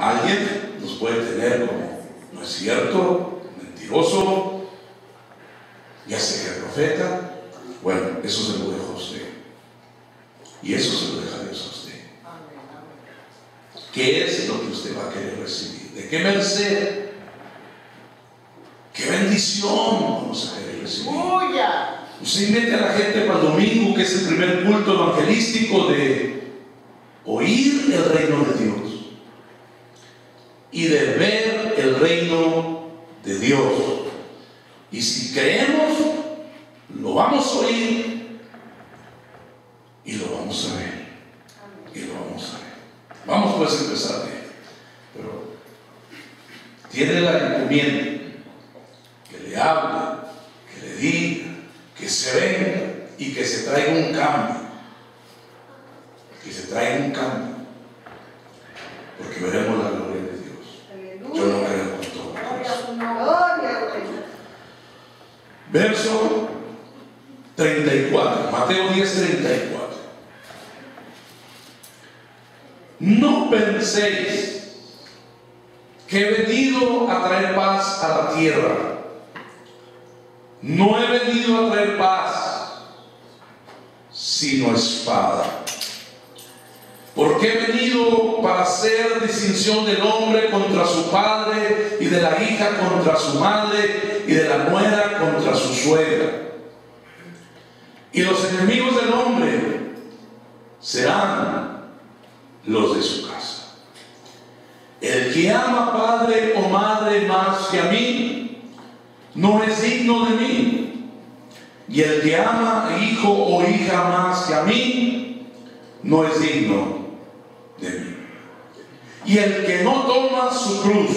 Alguien nos puede tener como, no es cierto, mentiroso, ya sé que es profeta. Bueno, eso se lo dejo a usted. Y eso se lo deja Dios a usted. ¿Qué es lo que usted va a querer recibir? ¿De qué merced? ¿Qué bendición vamos a querer recibir? Usted invite a la gente para el domingo, que es el primer culto evangelístico, de oír el reino de Dios y de ver el reino de Dios. Y si creemos, lo vamos a oír y lo vamos a ver. Y lo vamos a ver. Vamos pues a empezar bien. Pero tiene la encomienda que le hable, que le diga, que se venga y que se traiga un cambio. Que se traiga un cambio. Porque veremos la gloria de Dios. Yo no creo con todo. Verso 34, Mateo 10:34. No penséis que he venido a traer paz a la tierra. No he venido a traer paz, sino espada. Porque he venido para hacer distinción del hombre contra su padre, y de la hija contra su madre, y de la nuera contra su suegra. Y los enemigos del hombre serán los de su casa. El que ama padre o madre más que a mí, no es digno de mí. Y el que ama hijo o hija más que a mí, no es digno de mí. Y el que no toma su cruz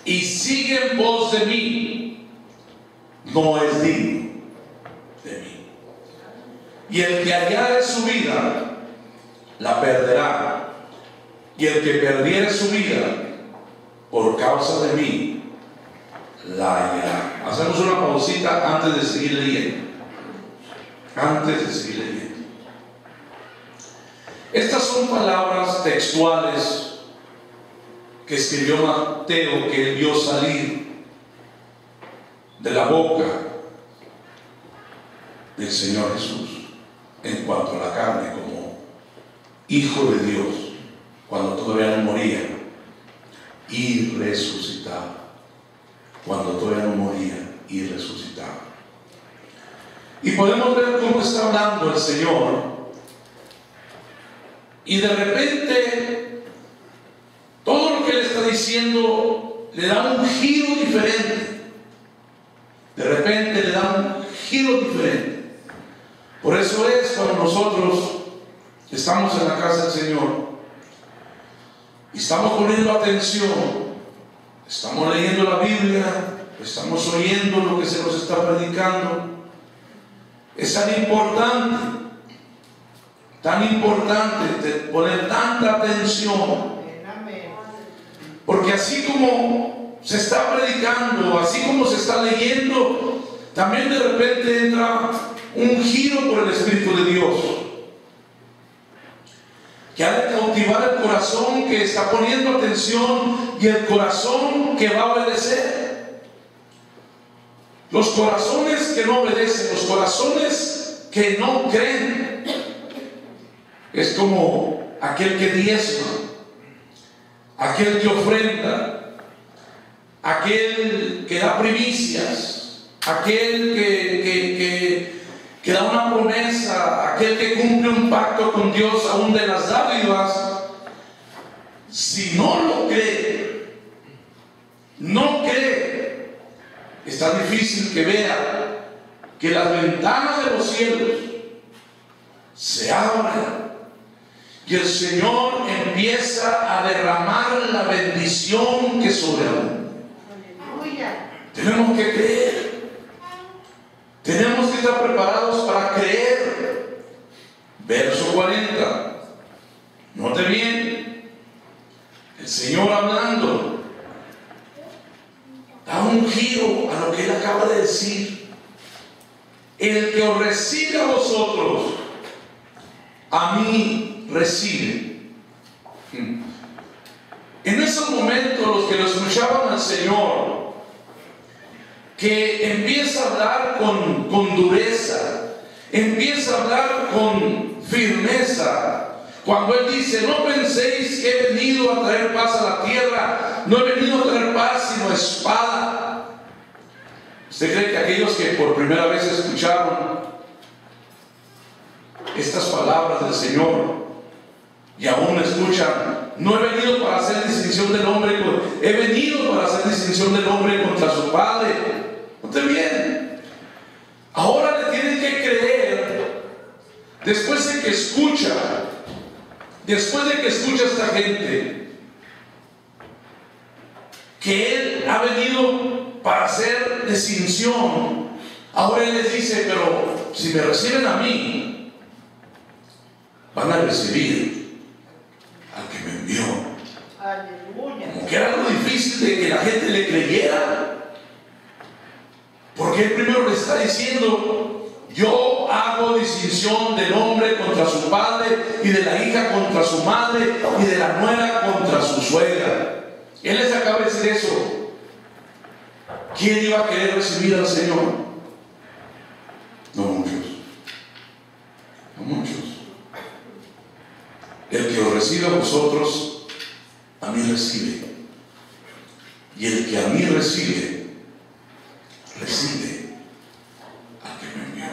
y sigue en pos de mí, no es digno de mí. Y el que hallare su vida, la perderá. Y el que perdiere su vida por causa de mí, la hallará. Hacemos una pausita antes de seguir leyendo. Antes de seguir leyendo. Estas son palabras textuales que escribió Mateo, que él vio salir de la boca del Señor Jesús en cuanto a la carne, como Hijo de Dios, cuando todavía no moría, y resucitaba. Cuando todavía no moría y resucitaba. Y podemos ver cómo está hablando el Señor. Y de repente, todo lo que Él está diciendo le da un giro diferente. De repente le da un giro diferente. Por eso es cuando nosotros estamos en la casa del Señor y estamos poniendo atención, estamos leyendo la Biblia, estamos oyendo lo que se nos está predicando, es tan importante de poner tanta atención, porque así como se está predicando, así como se está leyendo, también de repente entra un giro por el Espíritu de Dios que ha de cautivar el corazón que está poniendo atención y el corazón que va a obedecer. Los corazones que no obedecen, los corazones que no creen, es como aquel que diezma, aquel que ofrenda, aquel que da primicias, aquel que da una promesa, aquel que cumple un pacto con Dios aún de las dádivas. Si no lo cree, está difícil que vea que las ventanas de los cielos se abran y el Señor empieza a derramar la bendición que sobreabunda. Tenemos que creer. Tenemos que estar preparados para creer. Verso 40. Note bien. El Señor hablando da un giro a lo que Él acaba de decir. El que os recibe a vosotros, a mí recibe. en esos momentos los que lo escuchaban al Señor, que empieza a hablar con dureza, empieza a hablar con firmeza, cuando Él dice: no penséis que he venido a traer paz a la tierra, no he venido a traer paz sino espada. ¿Usted cree que aquellos que por primera vez escucharon estas palabras del Señor y aún escuchan: no he venido para hacer distinción del hombre, he venido para hacer distinción del hombre contra su padre? ¿Note bien? Ahora le tienen que creer después de que escucha a esta gente que Él ha venido para hacer distinción. Ahora Él les dice: pero si me reciben a mí, van a recibir al que me envió. Aleluya. Como que era algo difícil de que la gente le creyera, porque Él primero le está diciendo: yo hago distinción del hombre contra su padre, y de la hija contra su madre, y de la nuera contra su suegra. Él les acaba de decir eso. ¿Quién iba a querer recibir al Señor? No muchos. No muchos. El que os recibe a vosotros, a mí recibe. Y el que a mí recibe, recibe al que me envió.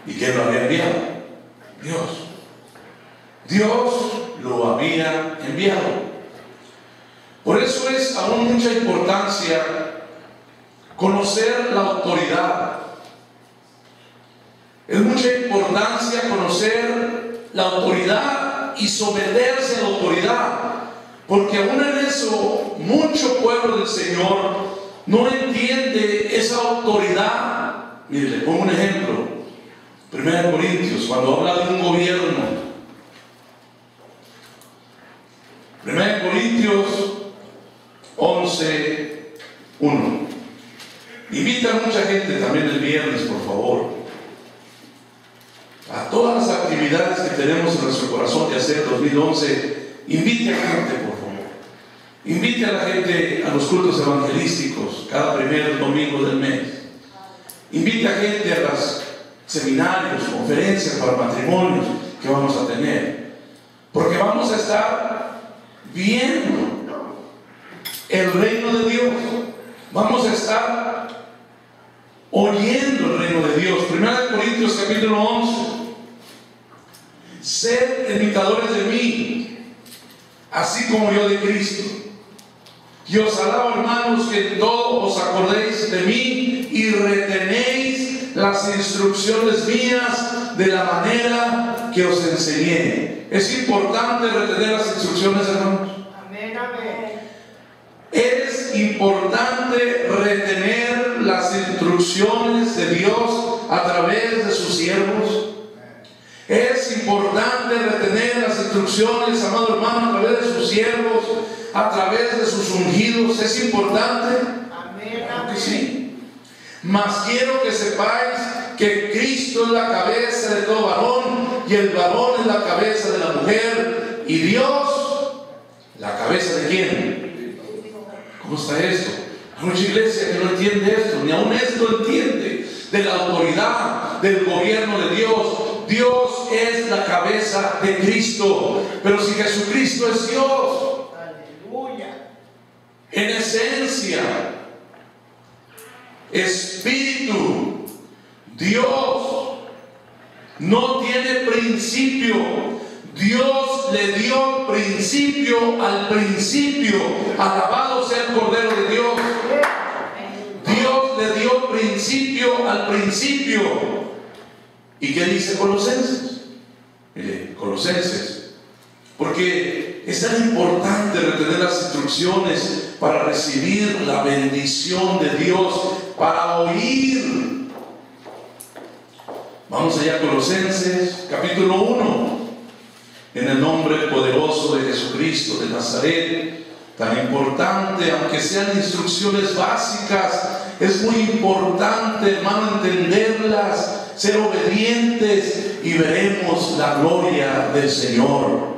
¿Y quién lo había enviado? Dios. Dios lo había enviado. Por eso es aún mucha importancia conocer la autoridad. Es mucha importancia conocer la autoridad y someterse a la autoridad, porque aún en eso mucho pueblo del Señor no entiende esa autoridad. Mire, le pongo un ejemplo. 1 Corintios, cuando habla de un gobierno. 1 Corintios 11:1. Invita a mucha gente también el viernes, por favor, a todas las actividades que tenemos en nuestro corazón de hacer 2011. Invite a gente, por favor. Invite a la gente a los cultos evangelísticos cada primer domingo del mes. Invite a gente a los seminarios, conferencias para matrimonios que vamos a tener, porque vamos a estar viendo el reino de Dios. Vamos a estar oyendo el reino de Dios. 1 Corintios capítulo 11. Sed imitadores de mí, así como yo de Cristo. Y os alabo, hermanos, que en todo os acordéis de mí y retenéis las instrucciones mías de la manera que os enseñé. Es importante retener las instrucciones, hermanos. Amén, amén. Es importante retener las instrucciones de Dios a través de sus siervos. Es importante retener las instrucciones, amado hermano, a través de sus siervos, a través de sus ungidos. Es importante. Amén, Claro que amén. sí. Mas quiero que sepáis que Cristo es la cabeza de todo varón, y el varón es la cabeza de la mujer, y Dios, ¿la cabeza de quién? ¿Cómo está esto? Hay mucha iglesia que no entiende esto, ni aún esto entiende de la autoridad del gobierno de Dios. Dios es la cabeza de Cristo, pero si Jesucristo es Dios, Aleluya. en esencia, Espíritu, Dios no tiene principio. Dios le dio principio al principio. Alabado sea el Cordero de Dios. Dios le dio principio al principio. ¿Y qué dice Colosenses? Mire, Colosenses, porque es tan importante retener las instrucciones para recibir la bendición de Dios, para oír. Vamos allá a Colosenses capítulo 1. En el nombre poderoso de Jesucristo de Nazaret, tan importante, aunque sean instrucciones básicas, es muy importante, hermano, entenderlas, ser obedientes, y veremos la gloria del Señor.